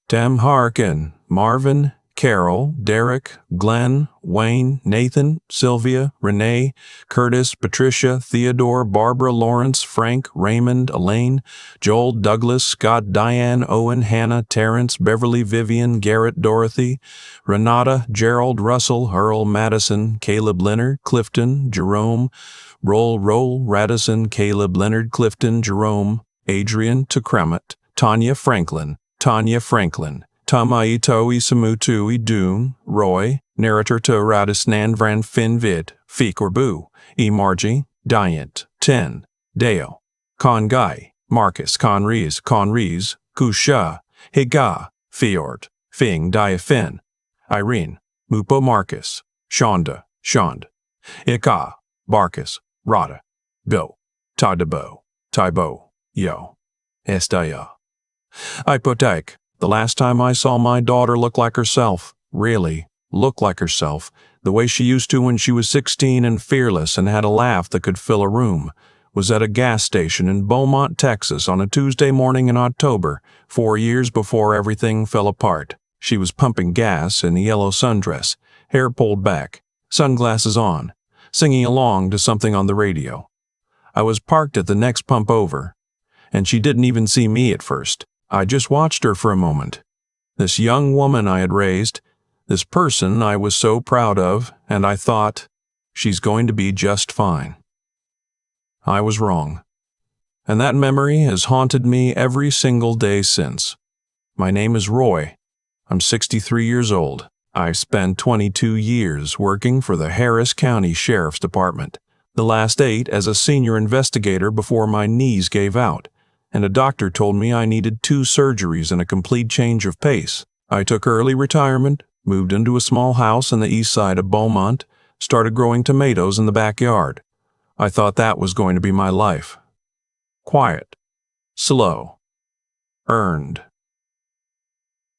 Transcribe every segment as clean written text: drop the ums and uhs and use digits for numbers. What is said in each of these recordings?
Tim Harkin, Marvin, Carol, Derek, Glenn, Wayne, Nathan, Sylvia, Renee, Curtis, Patricia, Theodore, Barbara, Lawrence, Frank, Raymond, Elaine, Joel, Douglas, Scott, Diane, Owen, Hannah, Terrence, Beverly, Vivian, Garrett, Dorothy, Renata, Gerald, Russell, Earl, Madison, Caleb, Leonard, Clifton, Jerome, Roll, Radisson, Caleb, Leonard, Clifton, Jerome, Adrian, Tukremet, Tanya Franklin, Tamaito Isamutu Idun, Roy, Narrator to Radisnan Van Finvid, Fikorbu, Margie, Diant, Ten, Deo, Guy, Marcus, Conrees, Kusha, Higa, Fjord, Fing, Diafin, Irene, Mupo Marcus, Shonda, Ika, Barkus, Rada, Bo, Tadabo, Taibo, Yo, Estaya. Ipotek. The last time I saw my daughter look like herself, really look like herself, the way she used to when she was 16 and fearless and had a laugh that could fill a room, was at a gas station in Beaumont, Texas on a Tuesday morning in October, 4 years before everything fell apart. She was pumping gas in a yellow sundress, hair pulled back, sunglasses on, singing along to something on the radio. I was parked at the next pump over, and she didn't even see me at first. I just watched her for a moment. This young woman I had raised, this person I was so proud of, and I thought, she's going to be just fine. I was wrong. And that memory has haunted me every single day since. My name is Roy. I'm 63 years old. I've spent 22 years working for the Harris County Sheriff's Department, the last 8 as a senior investigator before my knees gave out, and a doctor told me I needed 2 surgeries and a complete change of pace. I took early retirement, moved into a small house on the east side of Beaumont, started growing tomatoes in the backyard. I thought that was going to be my life. Quiet, slow, earned.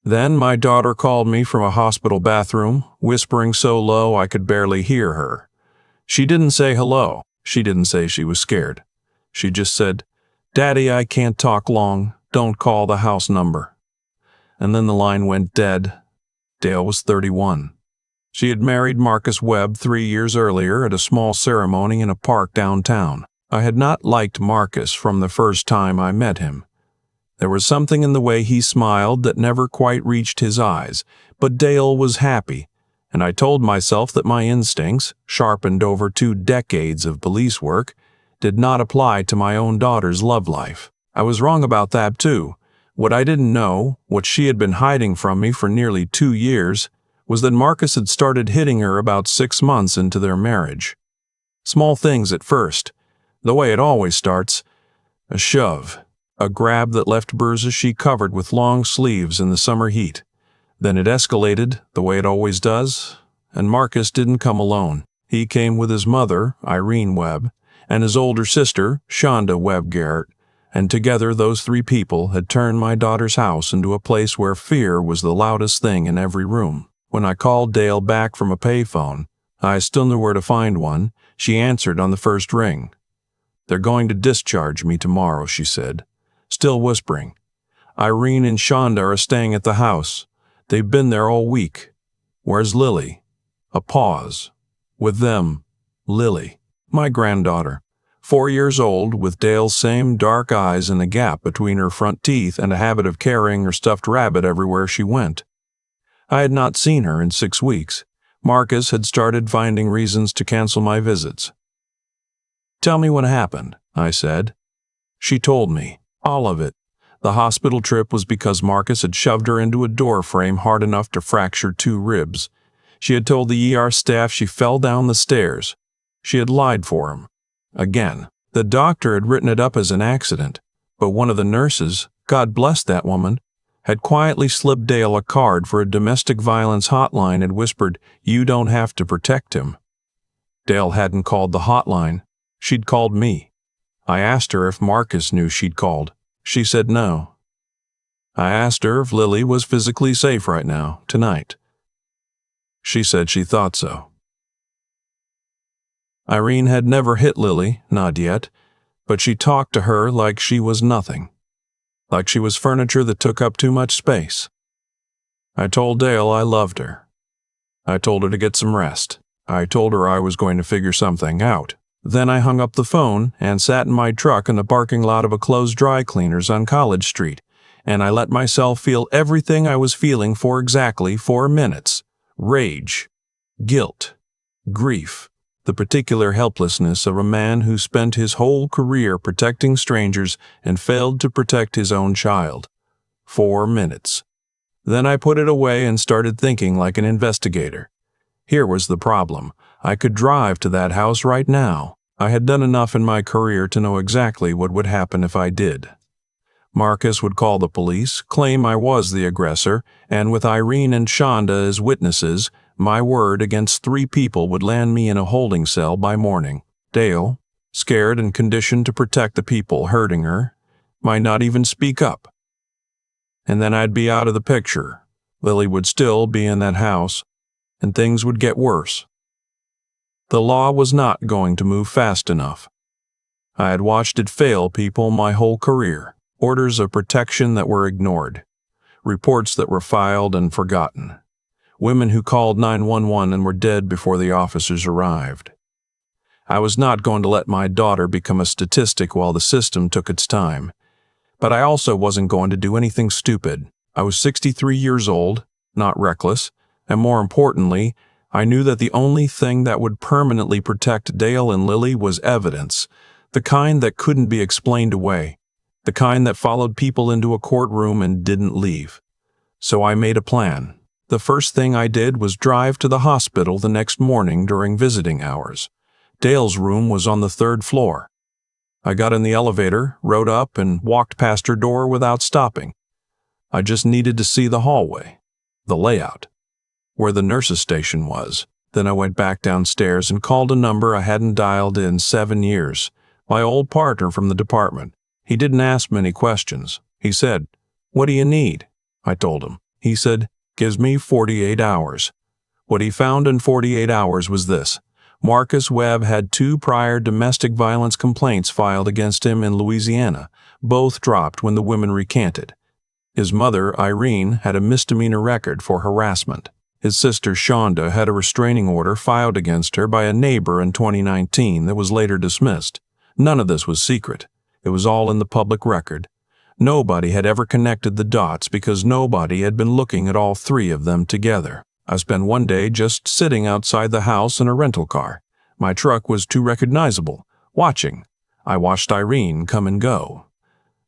Then my daughter called me from a hospital bathroom, whispering so low I could barely hear her. She didn't say hello. She didn't say she was scared. She just said, "Daddy, I can't talk long. Don't call the house number." And then the line went dead. Dale was 31. She had married Marcus Webb 3 years earlier at a small ceremony in a park downtown. I had not liked Marcus from the first time I met him. There was something in the way he smiled that never quite reached his eyes, but Dale was happy, and I told myself that my instincts, sharpened over 2 decades of police work, did not apply to my own daughter's love life. I was wrong about that too. What I didn't know, what she had been hiding from me for nearly 2 years, was that Marcus had started hitting her about 6 months into their marriage. Small things at first, the way it always starts, a shove, a grab that left bruises she covered with long sleeves in the summer heat. Then it escalated, the way it always does, and Marcus didn't come alone. He came with his mother, Irene Webb, and his older sister, Shonda Webb Garrett, and together those 3 people had turned my daughter's house into a place where fear was the loudest thing in every room. When I called Dale back from a payphone, I still knew where to find one. She answered on the first ring. "They're going to discharge me tomorrow," she said, still whispering. "Irene and Shonda are staying at the house. They've been there all week. Where's Lily?" A pause. "With them, Lily, my granddaughter, 4 years old, with Dale's same dark eyes and a gap between her front teeth and a habit of carrying her stuffed rabbit everywhere she went." I had not seen her in 6 weeks. Marcus had started finding reasons to cancel my visits. "Tell me what happened," I said. She told me, all of it. The hospital trip was because Marcus had shoved her into a door frame hard enough to fracture 2 ribs. She had told the ER staff she fell down the stairs. She had lied for him. Again, the doctor had written it up as an accident, but one of the nurses, God bless that woman, had quietly slipped Dale a card for a domestic violence hotline and whispered, "You don't have to protect him." Dale hadn't called the hotline. She'd called me. I asked her if Marcus knew she'd called. She said no. I asked her if Lily was physically safe right now, tonight. She said she thought so. Irene had never hit Lily, not yet, but she talked to her like she was nothing, like she was furniture that took up too much space. I told Dale I loved her. I told her to get some rest. I told her I was going to figure something out. Then I hung up the phone and sat in my truck in the parking lot of a closed dry cleaners on College Street, and I let myself feel everything I was feeling for exactly 4 minutes. Rage, guilt, grief, the particular helplessness of a man who spent his whole career protecting strangers and failed to protect his own child. 4 minutes. Then I put it away and started thinking like an investigator. Here was the problem. I could drive to that house right now. I had done enough in my career to know exactly what would happen if I did. Marcus would call the police, claim I was the aggressor, and with Irene and Shonda as witnesses, my word against 3 people would land me in a holding cell by morning. Dale, scared and conditioned to protect the people hurting her, might not even speak up. And then I'd be out of the picture. Lily would still be in that house, and things would get worse. The law was not going to move fast enough. I had watched it fail people my whole career. Orders of protection that were ignored. Reports that were filed and forgotten. Women who called 911 and were dead before the officers arrived. I was not going to let my daughter become a statistic while the system took its time. But I also wasn't going to do anything stupid. I was 63 years old, not reckless, and more importantly, I knew that the only thing that would permanently protect Dale and Lily was evidence, the kind that couldn't be explained away, the kind that followed people into a courtroom and didn't leave. So I made a plan. The first thing I did was drive to the hospital the next morning during visiting hours. Dale's room was on the 3rd floor. I got in the elevator, rode up, and walked past her door without stopping. I just needed to see the hallway, the layout, where the nurse's station was. Then I went back downstairs and called a number I hadn't dialed in 7 years. My old partner from the department. He didn't ask many questions. He said, "What do you need?" I told him. He said, "Gives me 48 hours." What he found in 48 hours was this. Marcus Webb had 2 prior domestic violence complaints filed against him in Louisiana. Both dropped when the women recanted. His mother, Irene, had a misdemeanor record for harassment. His sister, Shonda, had a restraining order filed against her by a neighbor in 2019 that was later dismissed. None of this was secret. It was all in the public record. Nobody had ever connected the dots because nobody had been looking at all 3 of them together. I spent one day just sitting outside the house in a rental car. My truck was too recognizable. Watching. I watched Irene come and go.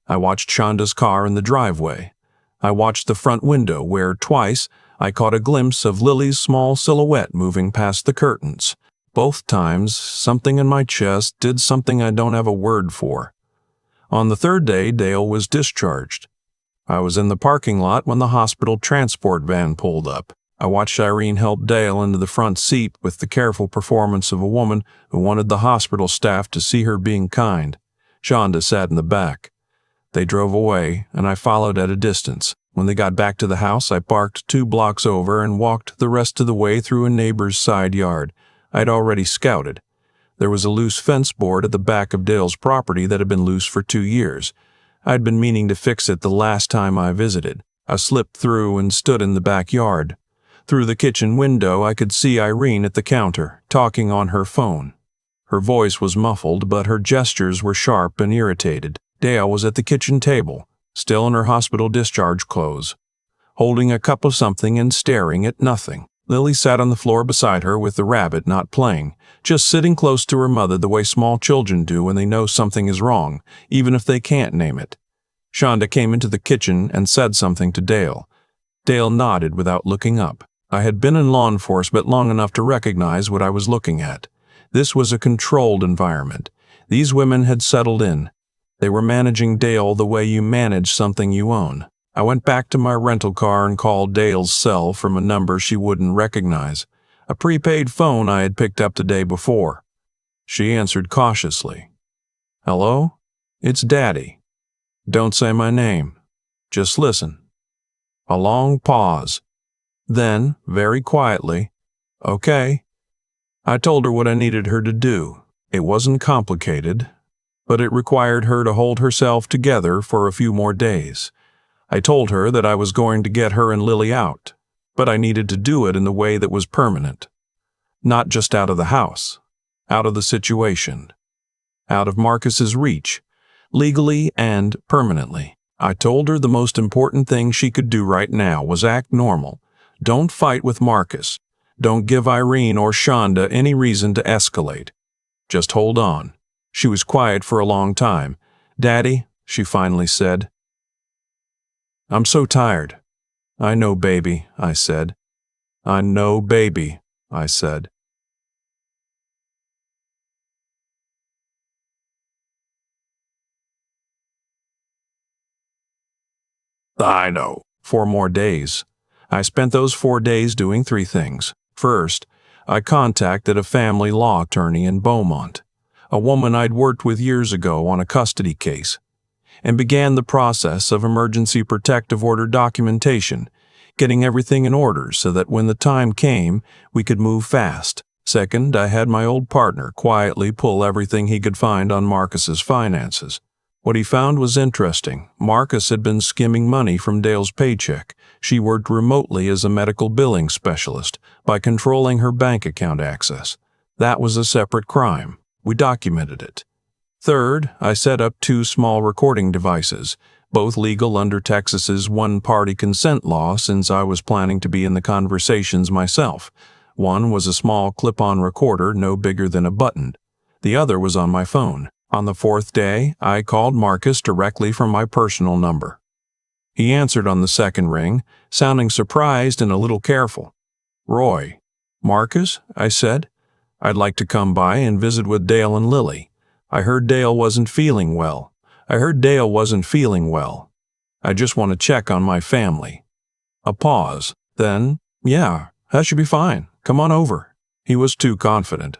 I watched Shonda's car in the driveway. I watched the front window where, twice, I caught a glimpse of Lily's small silhouette moving past the curtains. Both times, something in my chest did something I don't have a word for. On the 3rd day, Dale was discharged. I was in the parking lot when the hospital transport van pulled up. I watched Irene help Dale into the front seat with the careful performance of a woman who wanted the hospital staff to see her being kind. Shonda sat in the back. They drove away, and I followed at a distance. When they got back to the house, I parked 2 blocks over and walked the rest of the way through a neighbor's side yard. I'd already scouted. There was a loose fence board at the back of Dale's property that had been loose for 2 years. I'd been meaning to fix it the last time I visited. I slipped through and stood in the backyard. Through the kitchen window, I could see Irene at the counter, talking on her phone. Her voice was muffled, but her gestures were sharp and irritated. Dale was at the kitchen table, still in her hospital discharge clothes, holding a cup of something and staring at nothing. Lily sat on the floor beside her with the rabbit, not playing, just sitting close to her mother the way small children do when they know something is wrong, even if they can't name it. Shonda came into the kitchen and said something to Dale. Dale nodded without looking up. I had been in law enforcement long enough to recognize what I was looking at. This was a controlled environment. These women had settled in. They were managing Dale the way you manage something you own. I went back to my rental car and called Dale's cell from a number she wouldn't recognize, a prepaid phone I had picked up the day before. She answered cautiously. "Hello? It's Daddy. Don't say my name. Just listen." A long pause. Then, very quietly, "Okay." I told her what I needed her to do. It wasn't complicated, but it required her to hold herself together for a few more days. I told her that I was going to get her and Lily out. but I needed to do it in the way that was permanent. Not just out of the house, out of the situation, out of Marcus's reach, legally and permanently. I told her the most important thing she could do right now was act normal. Don't fight with Marcus. Don't give Irene or Shonda any reason to escalate. Just hold on. She was quiet for a long time. "Daddy," she finally said. "I'm so tired." "I know, baby," I said. "I know, baby," I said. I know. 4 more days. I spent those 4 days doing 3 things. First, I contacted a family law attorney in Beaumont, a woman I'd worked with years ago on a custody case, and began the process of emergency protective order documentation, getting everything in order so that when the time came, we could move fast. Second, I had my old partner quietly pull everything he could find on Marcus's finances. What he found was interesting. Marcus had been skimming money from Dale's paycheck. She worked remotely as a medical billing specialist by controlling her bank account access. That was a separate crime. We documented it. Third, I set up 2 small recording devices, both legal under Texas's one-party consent law since I was planning to be in the conversations myself. One was a small clip-on recorder no bigger than a button. The other was on my phone. On the 4th day, I called Marcus directly from my personal number. He answered on the second ring, sounding surprised and a little careful. "Roy." "Marcus," I said. "I'd like to come by and visit with Dale and Lily. I heard Dale wasn't feeling well. I just want to check on my family." A pause. Then, "Yeah, that should be fine. Come on over." He was too confident.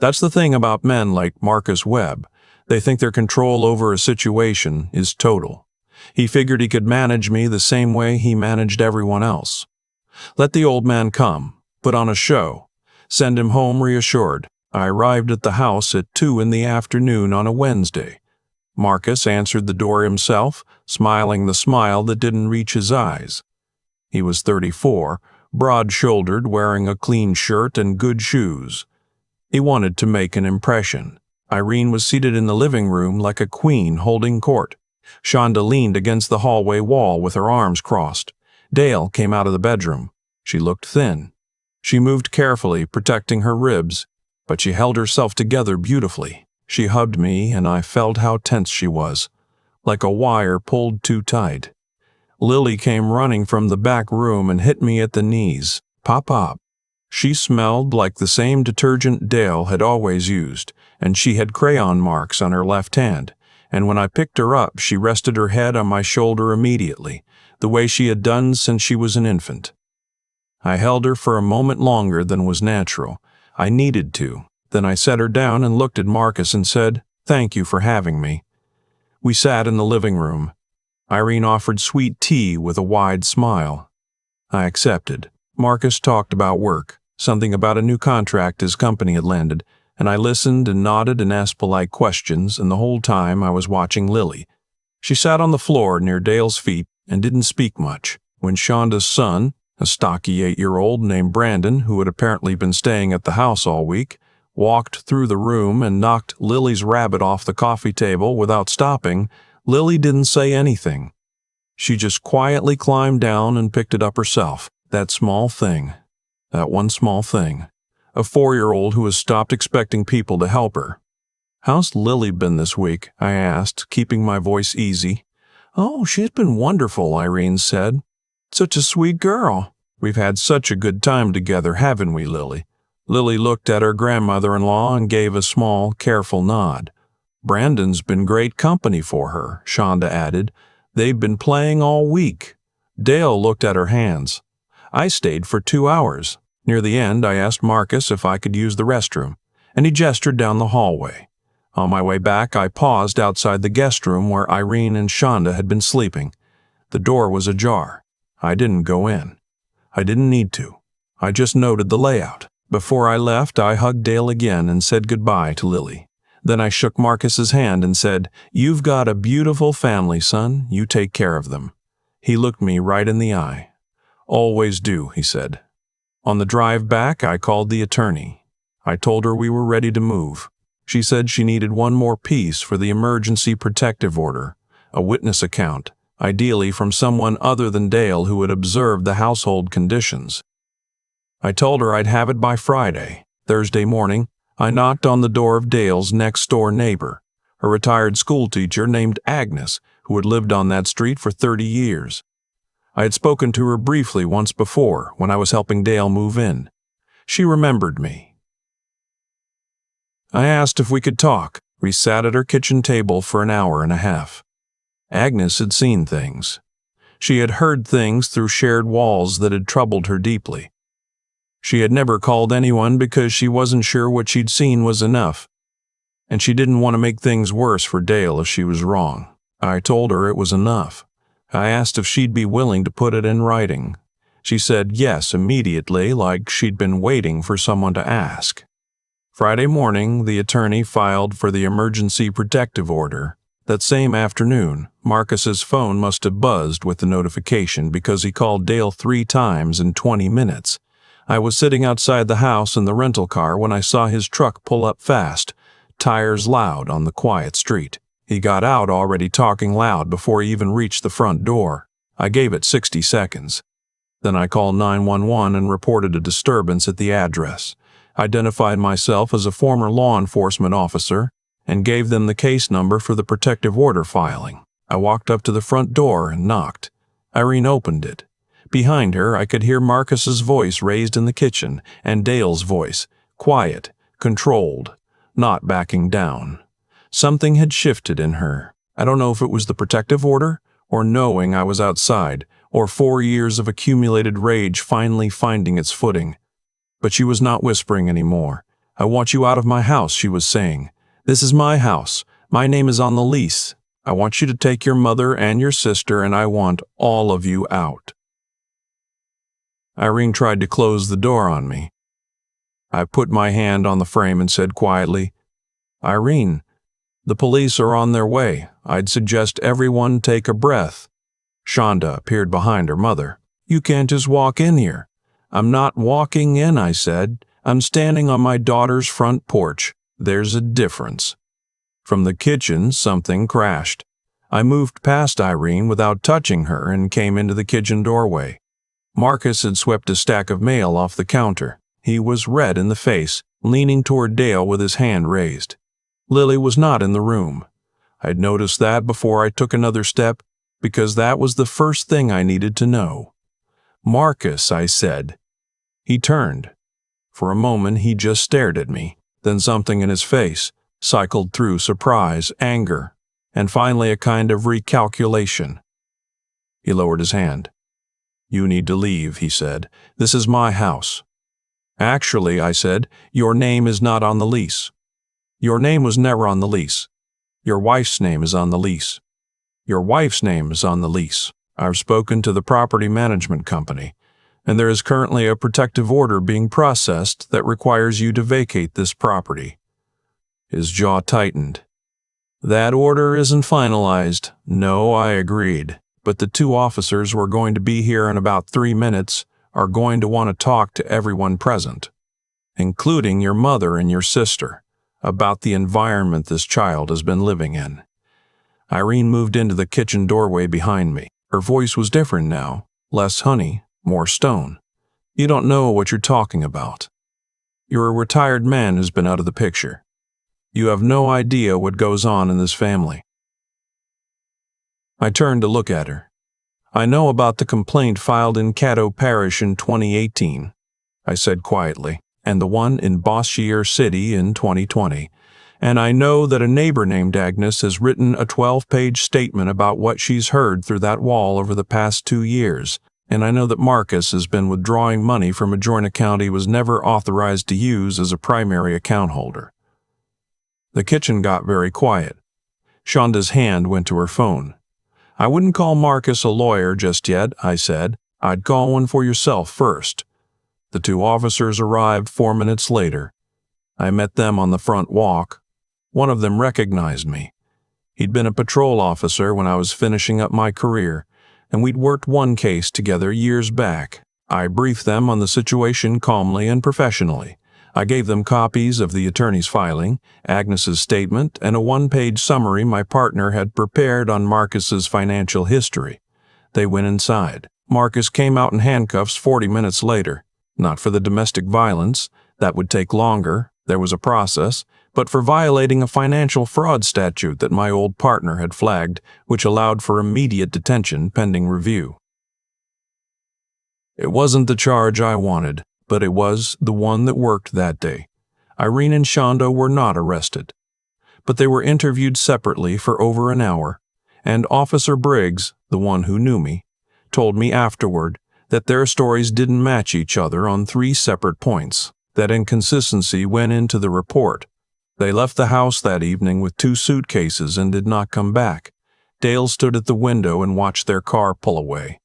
That's the thing about men like Marcus Webb. They think their control over a situation is total. He figured he could manage me the same way he managed everyone else. Let the old man come, put on a show, send him home reassured. I arrived at the house at 2 in the afternoon on a Wednesday. Marcus answered the door himself, smiling the smile that didn't reach his eyes. He was 34, broad-shouldered, wearing a clean shirt and good shoes. He wanted to make an impression. Irene was seated in the living room like a queen holding court. Shonda leaned against the hallway wall with her arms crossed. Dale came out of the bedroom. She looked thin. She moved carefully, protecting her ribs, but she held herself together beautifully. She hugged me, and I felt how tense she was, like a wire pulled too tight. Lily came running from the back room and hit me at the knees. "Pop up." She smelled like the same detergent Dale had always used, and she had crayon marks on her left hand, and when I picked her up, she rested her head on my shoulder immediately, the way she had done since she was an infant. I held her for a moment longer than was natural. I needed to. Then I set her down and looked at Marcus and said, "Thank you for having me." We sat in the living room. Irene offered sweet tea with a wide smile. I accepted. Marcus talked about work, something about a new contract his company had landed, and I listened and nodded and asked polite questions, and the whole time I was watching Lily. She sat on the floor near Dale's feet and didn't speak much. When Shonda's son, a stocky 8-year-old named Brandon, who had apparently been staying at the house all week, walked through the room and knocked Lily's rabbit off the coffee table without stopping, Lily didn't say anything. She just quietly climbed down and picked it up herself. That one small thing. A 4-year-old who has stopped expecting people to help her. "How's Lily been this week?" I asked, keeping my voice easy. "Oh, she's been wonderful," Irene said. "Such a sweet girl. We've had such a good time together, haven't we, Lily?" Lily looked at her grandmother-in-law and gave a small, careful nod. "Brandon's been great company for her," Shonda added. "They've been playing all week." Dale looked at her hands. I stayed for 2 hours. Near the end, I asked Marcus if I could use the restroom, and he gestured down the hallway. On my way back, I paused outside the guest room where Irene and Shonda had been sleeping. The door was ajar. I didn't go in. I didn't need to. I just noted the layout. Before I left, I hugged Dale again and said goodbye to Lily. Then I shook Marcus's hand and said, "You've got a beautiful family, son. You take care of them." He looked me right in the eye. Always do, he said. On the drive back, I called the attorney. I told her we were ready to move. She said she needed one more piece for the emergency protective order, a witness account, ideally from someone other than Dale who had observed the household conditions. I told her I'd have it by Friday. Thursday morning, I knocked on the door of Dale's next-door neighbor, a retired schoolteacher named Agnes, who had lived on that street for 30 years. I had spoken to her briefly once before when I was helping Dale move in. She remembered me. I asked if we could talk. We sat at her kitchen table for an hour and a half. Agnes had seen things. She had heard things through shared walls that had troubled her deeply. She had never called anyone because she wasn't sure what she'd seen was enough, and she didn't want to make things worse for Dale if she was wrong. I told her it was enough. I asked if she'd be willing to put it in writing. She said yes immediately, like she'd been waiting for someone to ask. Friday morning, the attorney filed for the emergency protective order. That same afternoon, Marcus's phone must have buzzed with the notification because he called Dale 3 times in 20 minutes. I was sitting outside the house in the rental car when I saw his truck pull up fast, tires loud on the quiet street. He got out already talking loud before he even reached the front door. I gave it 60 seconds. Then I called 911 and reported a disturbance at the address, identified myself as a former law enforcement officer, and gave them the case number for the protective order filing. I walked up to the front door and knocked. Irene opened it. Behind her, I could hear Marcus's voice raised in the kitchen and Dale's voice, quiet, controlled, not backing down. Something had shifted in her. I don't know if it was the protective order, or knowing I was outside, or 4 years of accumulated rage finally finding its footing. But she was not whispering anymore. I want you out of my house, she was saying. This is my house. My name is on the lease. I want you to take your mother and your sister, and I want all of you out. Irene tried to close the door on me. I put my hand on the frame and said quietly, Irene, the police are on their way. I'd suggest everyone take a breath. Shonda appeared behind her mother. You can't just walk in here. I'm not walking in, I said. I'm standing on my daughter's front porch. There's a difference. From the kitchen, something crashed. I moved past Irene without touching her and came into the kitchen doorway. Marcus had swept a stack of mail off the counter. He was red in the face, leaning toward Dale with his hand raised. Lily was not in the room. I'd noticed that before I took another step, because that was the first thing I needed to know. Marcus, I said. He turned. For a moment he just stared at me, then something in his face cycled through surprise, anger, and finally a kind of recalculation. He lowered his hand. You need to leave, he said. This is my house. Actually, I said, your name is not on the lease. Your name was never on the lease. Your wife's name is on the lease. Your wife's name is on the lease. I've spoken to the property management company, and there is currently a protective order being processed that requires you to vacate this property. His jaw tightened. That order isn't finalized. No, I agreed. But the 2 officers who are going to be here in about 3 minutes are going to want to talk to everyone present, including your mother and your sister, about the environment this child has been living in. Irene moved into the kitchen doorway behind me. Her voice was different now, less honey, more stone. You don't know what you're talking about. You're a retired man who's been out of the picture. You have no idea what goes on in this family. I turned to look at her. I know about the complaint filed in Caddo Parish in 2018, I said quietly, and the one in Bossier City in 2020. And I know that a neighbor named Agnes has written a 12-page statement about what she's heard through that wall over the past 2 years. And I know that Marcus has been withdrawing money from a joint account he was never authorized to use as a primary account holder. The kitchen got very quiet. Shonda's hand went to her phone. I wouldn't call Marcus a lawyer just yet, I said. I'd call one for yourself first. The 2 officers arrived 4 minutes later. I met them on the front walk. One of them recognized me. He'd been a patrol officer when I was finishing up my career, and we'd worked one case together years back. I briefed them on the situation calmly and professionally. I gave them copies of the attorney's filing, Agnes's statement, and a one-page summary my partner had prepared on Marcus's financial history. They went inside. Marcus came out in handcuffs 40 minutes later. Not for the domestic violence. That would take longer. There was a process. But for violating a financial fraud statute that my old partner had flagged, which allowed for immediate detention pending review. It wasn't the charge I wanted, but it was the one that worked that day. Irene and Shonda were not arrested, but they were interviewed separately for over an hour, and Officer Briggs, the one who knew me, told me afterward that their stories didn't match each other on 3 separate points. That inconsistency went into the report. They left the house that evening with 2 suitcases and did not come back. Dale stood at the window and watched their car pull away.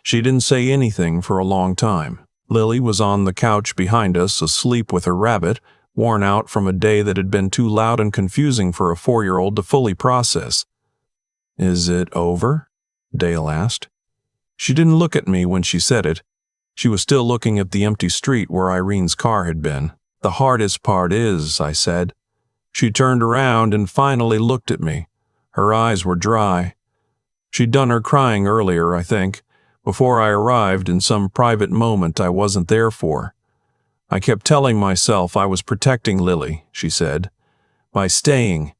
She didn't say anything for a long time. Lily was on the couch behind us, asleep with her rabbit, worn out from a day that had been too loud and confusing for a 4-year-old to fully process. "Is it over?" Dale asked. She didn't look at me when she said it. She was still looking at the empty street where Irene's car had been. "The hardest part is," I said. She turned around and finally looked at me. Her eyes were dry. She'd done her crying earlier, I think, before I arrived in some private moment I wasn't there for. "I kept telling myself I was protecting Lily," she said. "By staying,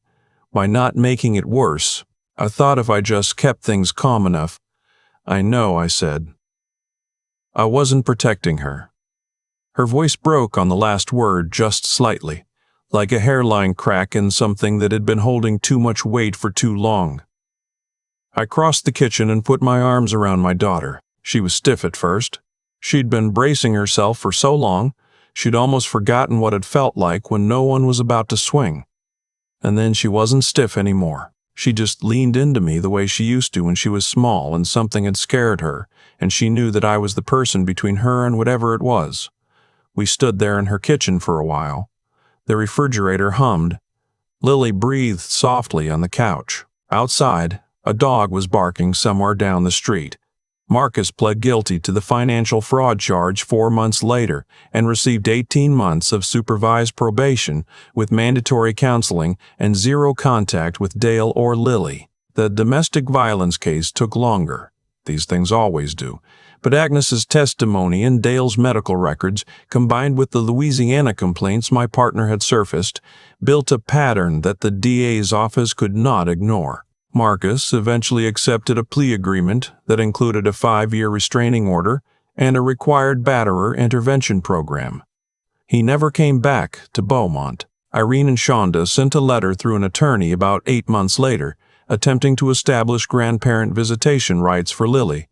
by not making it worse. I thought if I just kept things calm enough." "I know," I said. "I wasn't protecting her." Her voice broke on the last word just slightly, like a hairline crack in something that had been holding too much weight for too long. I crossed the kitchen and put my arms around my daughter. She was stiff at first. She'd been bracing herself for so long, she'd almost forgotten what it felt like when no one was about to swing. And then she wasn't stiff anymore. She just leaned into me the way she used to when she was small and something had scared her, and she knew that I was the person between her and whatever it was. We stood there in her kitchen for a while. The refrigerator hummed. Lily breathed softly on the couch. Outside, a dog was barking somewhere down the street. Marcus pled guilty to the financial fraud charge 4 months later and received 18 months of supervised probation with mandatory counseling and 0 contact with Dale or Lily. The domestic violence case took longer. These things always do. But Agnes's testimony and Dale's medical records, combined with the Louisiana complaints my partner had surfaced, built a pattern that the DA's office could not ignore. Marcus eventually accepted a plea agreement that included a 5-year restraining order and a required batterer intervention program. He never came back to Beaumont. Irene and Shonda sent a letter through an attorney about 8 months later, attempting to establish grandparent visitation rights for Lily.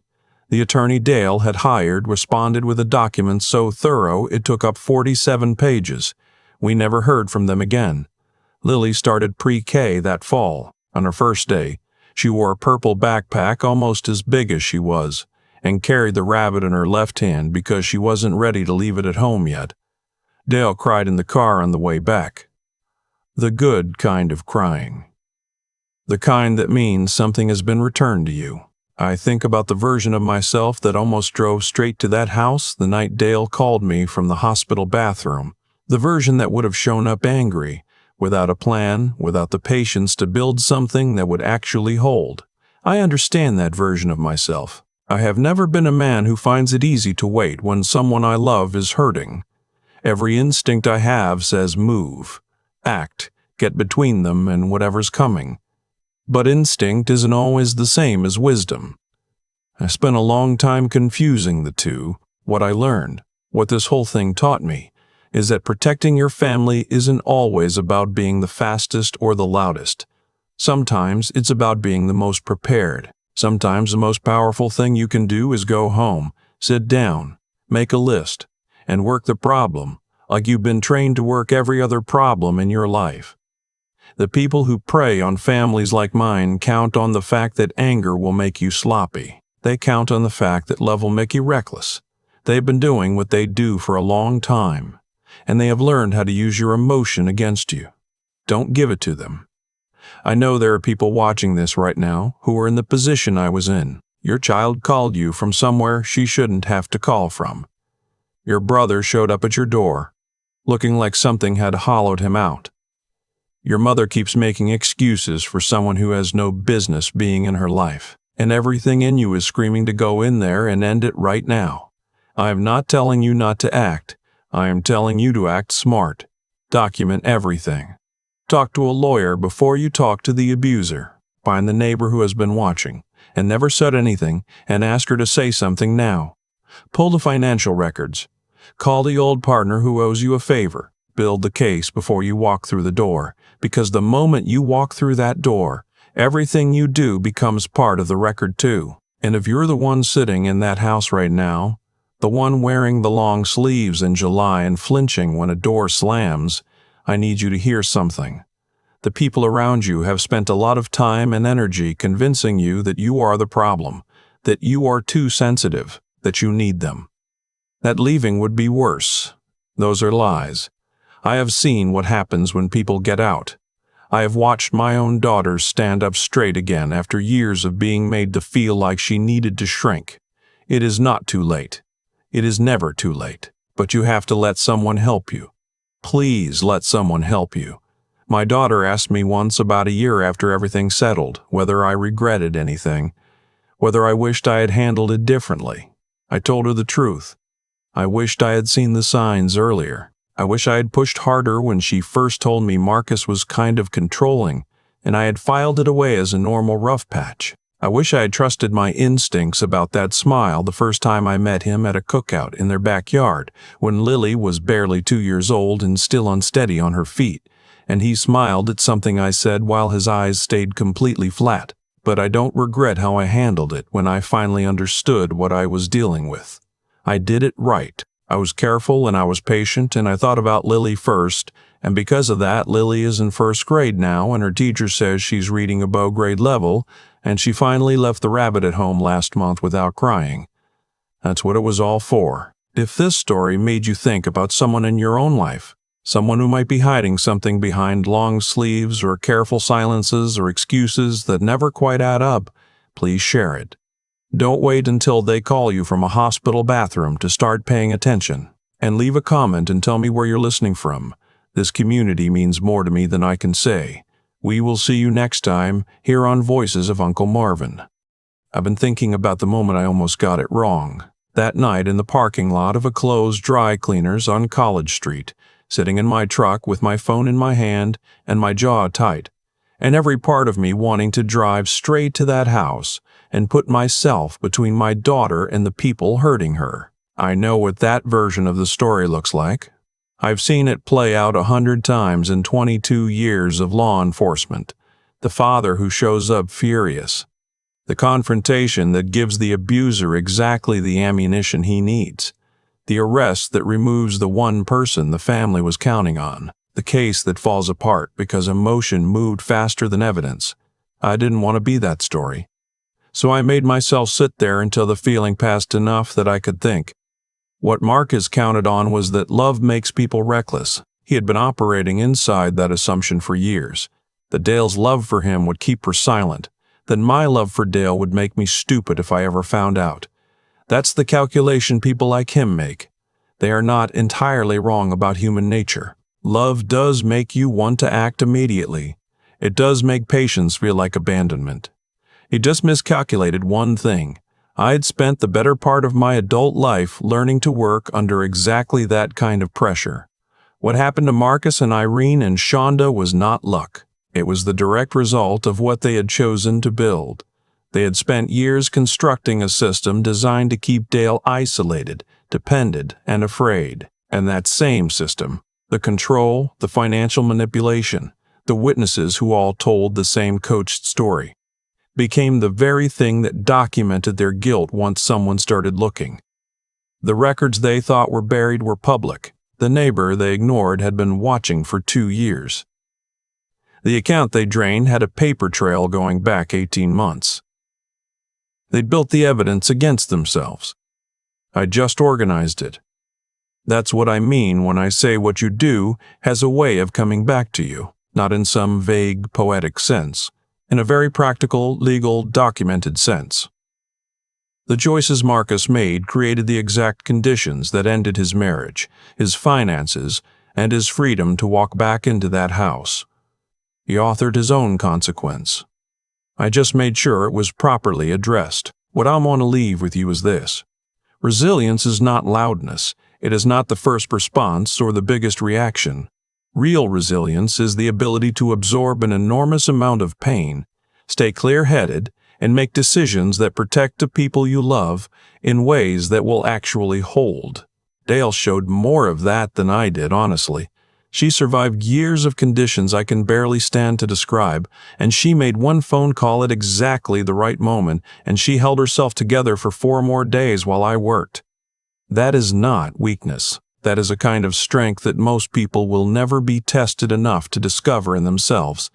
The attorney Dale had hired responded with a document so thorough it took up 47 pages. We never heard from them again. Lily started pre-K that fall. On her first day, she wore a purple backpack almost as big as she was, and carried the rabbit in her left hand because she wasn't ready to leave it at home yet. Dale cried in the car on the way back. The good kind of crying. The kind that means something has been returned to you. I think about the version of myself that almost drove straight to that house the night Dale called me from the hospital bathroom. The version that would have shown up angry, without a plan, without the patience to build something that would actually hold. I understand that version of myself. I have never been a man who finds it easy to wait when someone I love is hurting. Every instinct I have says move, act, get between them and whatever's coming. But instinct isn't always the same as wisdom. I spent a long time confusing the two. What I learned, what this whole thing taught me, is that protecting your family isn't always about being the fastest or the loudest. Sometimes it's about being the most prepared. Sometimes the most powerful thing you can do is go home, sit down, make a list, and work the problem like you've been trained to work every other problem in your life. The people who prey on families like mine count on the fact that anger will make you sloppy. They count on the fact that love will make you reckless. They've been doing what they do for a long time, and they have learned how to use your emotion against you. Don't give it to them. I know there are people watching this right now who are in the position I was in. Your child called you from somewhere she shouldn't have to call from. Your brother showed up at your door, looking like something had hollowed him out. Your mother keeps making excuses for someone who has no business being in her life, and everything in you is screaming to go in there and end it right now. I am not telling you not to act. I am telling you to act smart. Document everything. Talk to a lawyer before you talk to the abuser. Find the neighbor who has been watching and never said anything and ask her to say something now. Pull the financial records. Call the old partner who owes you a favor. Build the case before you walk through the door, because the moment you walk through that door, everything you do becomes part of the record too. And if you're the one sitting in that house right now, the one wearing the long sleeves in July and flinching when a door slams, I need you to hear something. The people around you have spent a lot of time and energy convincing you that you are the problem, that you are too sensitive, that you need them. That leaving would be worse. Those are lies. I have seen what happens when people get out. I have watched my own daughter stand up straight again after years of being made to feel like she needed to shrink. It is not too late. It is never too late, but you have to let someone help you. Please let someone help you. My daughter asked me once about a year after everything settled whether I regretted anything, whether I wished I had handled it differently. I told her the truth. I wished I had seen the signs earlier. I wish I had pushed harder when she first told me Marcus was kind of controlling, and I had filed it away as a normal rough patch. I wish I had trusted my instincts about that smile the first time I met him at a cookout in their backyard, when Lily was barely 2 years old and still unsteady on her feet, and he smiled at something I said while his eyes stayed completely flat. But I don't regret how I handled it when I finally understood what I was dealing with. I did it right. I was careful and I was patient, and I thought about Lily first, and because of that, Lily is in first grade now, and her teacher says she's reading above grade level, and she finally left the rabbit at home last month without crying. That's what it was all for. If this story made you think about someone in your own life, someone who might be hiding something behind long sleeves or careful silences or excuses that never quite add up, please share it. Don't wait until they call you from a hospital bathroom to start paying attention. And leave a comment and tell me where you're listening from. This community means more to me than I can say. We will see you next time here on Voices of Uncle Marvin. I've been thinking about the moment I almost got it wrong. That night in the parking lot of a closed dry cleaners on College Street, sitting in my truck with my phone in my hand and my jaw tight, and every part of me wanting to drive straight to that house and put myself between my daughter and the people hurting her. I know what that version of the story looks like. I've seen it play out 100 times in 22 years of law enforcement. The father who shows up furious. The confrontation that gives the abuser exactly the ammunition he needs. The arrest that removes the one person the family was counting on. The case that falls apart because emotion moved faster than evidence. I didn't want to be that story. So I made myself sit there until the feeling passed enough that I could think. What Marcus counted on was that love makes people reckless. He had been operating inside that assumption for years. That Dale's love for him would keep her silent. That my love for Dale would make me stupid if I ever found out. That's the calculation people like him make. They are not entirely wrong about human nature. Love does make you want to act immediately. It does make patience feel like abandonment. He just miscalculated one thing. I had spent the better part of my adult life learning to work under exactly that kind of pressure. What happened to Marcus and Irene and Shonda was not luck. It was the direct result of what they had chosen to build. They had spent years constructing a system designed to keep Dale isolated, dependent, and afraid. And that same system, the control, the financial manipulation, the witnesses who all told the same coached story, became the very thing that documented their guilt once someone started looking. The records they thought were buried were public. The neighbor they ignored had been watching for 2 years. The account they drained had a paper trail going back 18 months. They'd built the evidence against themselves. I just organized it. That's what I mean when I say what you do has a way of coming back to you, not in some vague, poetic sense. In a very practical, legal, documented sense. The choices Marcus made created the exact conditions that ended his marriage, his finances, and his freedom to walk back into that house. He authored his own consequence. I just made sure it was properly addressed. What I want to leave with you is this. Resilience is not loudness. It is not the first response or the biggest reaction. Real resilience is the ability to absorb an enormous amount of pain, stay clear-headed, and make decisions that protect the people you love in ways that will actually hold. Dale showed more of that than I did, honestly. She survived years of conditions I can barely stand to describe, and she made one phone call at exactly the right moment, and she held herself together for 4 more days while I worked. That is not weakness. That is a kind of strength that most people will never be tested enough to discover in themselves.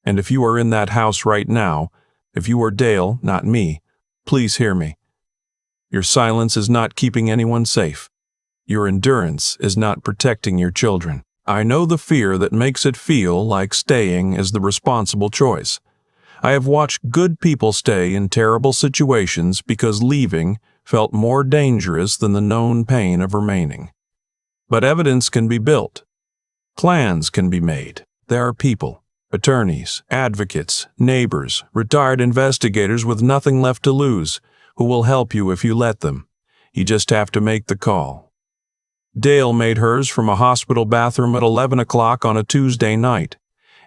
And if you are in that house right now, if you are Dale, not me, please hear me. Your silence is not keeping anyone safe. Your endurance is not protecting your children. I know the fear that makes it feel like staying is the responsible choice. I have watched good people stay in terrible situations because leaving felt more dangerous than the known pain of remaining. But evidence can be built. Plans can be made. There are people, attorneys, advocates, neighbors, retired investigators with nothing left to lose, who will help you if you let them. You just have to make the call. Dale made hers from a hospital bathroom at 11 o'clock on a Tuesday night,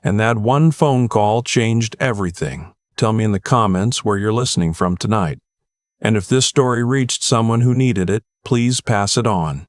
and that one phone call changed everything. Tell me in the comments where you're listening from tonight. And if this story reached someone who needed it, please pass it on.